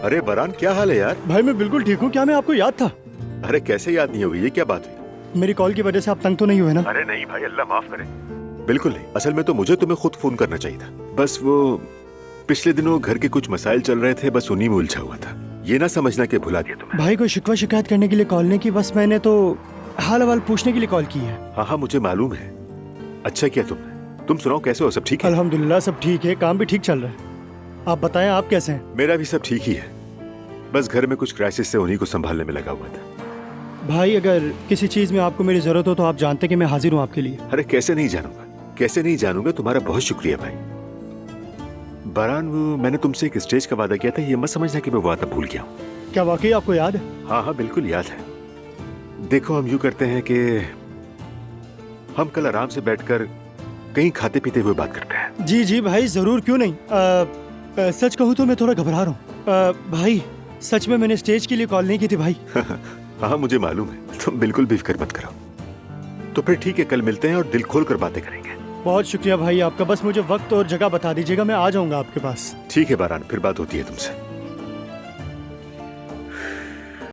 अरे बरान, क्या हाल है यार? भाई मैं बिल्कुल ठीक हूँ। क्या मैं आपको याद था? अरे कैसे याद नहीं होगी? ये क्या बात हुई? मेरी कॉल की वजह से आप तंग तो नहीं हुए ना? अरे नहीं भाई, अल्लाह माफ करे। बिल्कुल नहीं। असल में तो मुझे तुम्हें खुद फोन करना चाहिए था। बस वो पिछले दिनों घर के कुछ मसाइल चल रहे थे, बस उन्हीं में उलझा हुआ था। ये ना समझना कि भुला दिया तुम्हें। भाई कोई शिकवा शिकायत करने के लिए कॉल नहीं की, बस मैंने तो हाल हवाल पूछने के लिए कॉल की है। हाँ हाँ, मुझे मालूम है। अच्छा किया तुमने। तुम सुनाओ, कैसे हो? सब ठीक है? अल्हम्दुलिल्लाह सब ठीक है, काम भी ठीक चल रहा है। आप बताएं, आप कैसे हैं? मेरा भी सब ठीक ही है। बस घर में कुछ क्राइसिस से उन्हीं को संभालने में लगा हुआ था। भाई अगर किसी चीज में आपको मेरी जरूरत हो तो आप जानते हैं कि मैं हाजिर हूँ आपके लिए। अरे कैसे नहीं जानूंगा, कैसे नहीं जानूंगा। तुम्हारा बहुत शुक्रिया भाई। बरान, वो मैंने तुमसे एक स्टेज का वादा किया था, ये मत समझना कि मैं वादा भूल गया हूँ। क्या वाकई आपको याद है? हाँ हाँ बिल्कुल याद है। देखो, हम यूं करते हैं कि हम कल आराम से बैठकर कहीं खाते पीते हुए बात करते हैं। जी जी भाई जरूर, क्यों नहीं। सच कहूँ तो मैं थोड़ा घबरा रहा हूँ। भाई सच में मैंने स्टेज के लिए कॉल नहीं की थी भाई। हाँ मुझे मालूम है, तुम बिल्कुल भी फिक्र मत करो। तो फिर ठीक है, कल मिलते हैं और दिल खोल कर बातें करेंगे। बहुत शुक्रिया भाई आपका, बस मुझे वक्त और जगह बता दीजिएगा, मैं आ जाऊंगा आपके पास। ठीक है बारान, फिर बात होती है तुमसे।